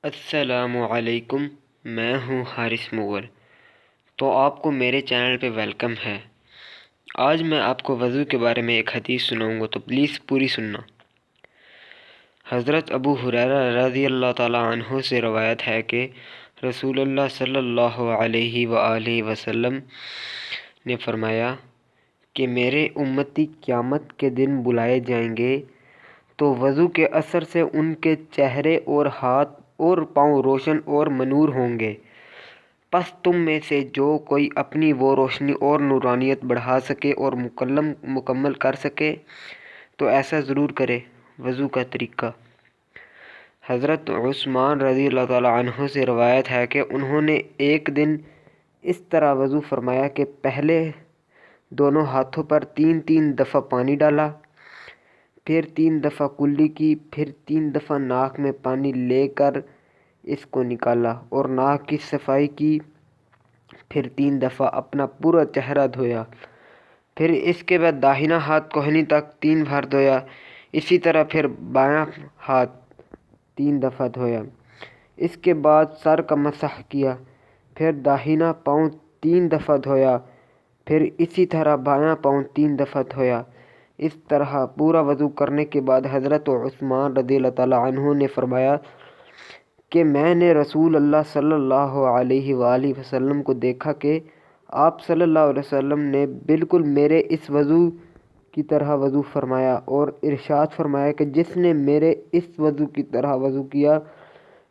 السلام علیکم، میں ہوں حارث مغل۔ تو آپ کو میرے چینل پہ ویلکم ہے۔ آج میں آپ کو وضو کے بارے میں ایک حدیث سناؤں گا، تو پلیز پوری سننا۔ حضرت ابو ہریرہ رضی اللہ تعالیٰ عنہ سے روایت ہے کہ رسول اللہ صلی اللہ علیہ وآلہ وسلم نے فرمایا کہ میرے امتی قیامت کے دن بلائے جائیں گے تو وضو کے اثر سے ان کے چہرے اور ہاتھ اور پاؤں روشن اور منور ہوں گے۔ پس تم میں سے جو کوئی اپنی وہ روشنی اور نورانیت بڑھا سکے اور مکمل کر سکے تو ایسا ضرور کرے۔ وضو کا طریقہ۔ حضرت عثمان رضی اللہ تعالیٰ عنہ سے روایت ہے کہ انہوں نے ایک دن اس طرح وضو فرمایا کہ پہلے دونوں ہاتھوں پر 3 دفعہ پانی ڈالا، پھر 3 دفعہ کلی کی، پھر 3 دفعہ ناک میں پانی لے کر اس کو نکالا اور ناک کی صفائی کی، پھر 3 دفعہ اپنا پورا چہرہ دھویا، پھر اس کے بعد داہنا ہاتھ کوہنی تک 3 بار دھویا، اسی طرح پھر بایاں ہاتھ 3 دفعہ دھویا، اس کے بعد سر کا مسح کیا، پھر داہنا پاؤں 3 دفعہ دھویا، پھر اسی طرح بایاں پاؤں 3 دفعہ دھویا۔ اس طرح پورا وضو کرنے کے بعد حضرت عثمان رضی اللہ تعالیٰ عنہ نے فرمایا کہ میں نے رسول اللہ صلی اللہ علیہ وآلہ وسلم کو دیکھا کہ آپ صلی اللہ علیہ وسلم نے بالکل میرے اس وضو کی طرح وضو فرمایا اور ارشاد فرمایا کہ جس نے میرے اس وضو کی طرح وضو کیا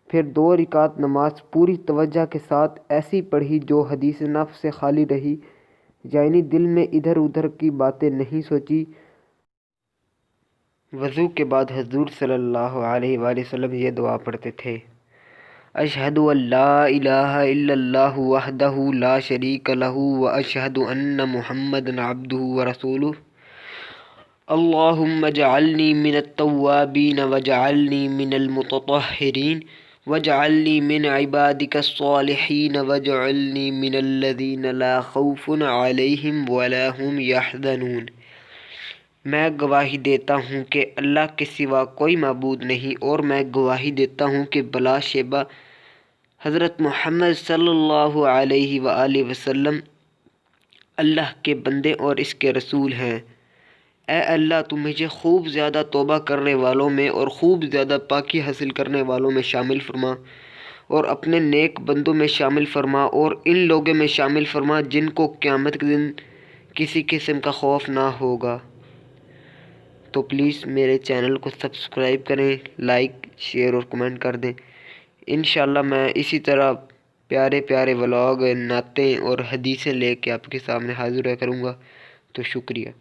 پھر 2 رکعت نماز پوری توجہ کے ساتھ ایسی پڑھی جو حدیث نفس سے خالی رہی، یعنی دل میں ادھر ادھر کی باتیں نہیں سوچی۔ وضو کے بعد حضور صلی اللہ علیہ وآلہ وسلم یہ دعا پڑھتے تھے: اشہد ان لا الہ الا اللہ وحدہ لا شریک لہ واشہد ان محمدا عبدہ ورسولہ اللہم اجعلنی من التوابین واجعلنی من المتطہرین واجعلنی من عبادک الصالحین واجعلنی من الذین لا خوف علیہم ولا هم یحزنون۔ میں گواہی دیتا ہوں کہ اللہ کے سوا کوئی معبود نہیں، اور میں گواہی دیتا ہوں کہ بلا شبہ حضرت محمد صلی اللہ علیہ وآلہ وسلم اللہ کے بندے اور اس کے رسول ہیں۔ اے اللہ، تو مجھے خوب زیادہ توبہ کرنے والوں میں اور خوب زیادہ پاکی حاصل کرنے والوں میں شامل فرما، اور اپنے نیک بندوں میں شامل فرما، اور ان لوگوں میں شامل فرما جن کو قیامت کے دن کسی قسم کا خوف نہ ہوگا۔ تو پلیز میرے چینل کو سبسکرائب کریں، لائک، شیئر اور کمنٹ کر دیں۔ انشاءاللہ میں اسی طرح پیارے پیارے ولاگ، نعتیں اور حدیثیں لے کے آپ کے سامنے حاضر رہا کروں گا۔ تو شکریہ۔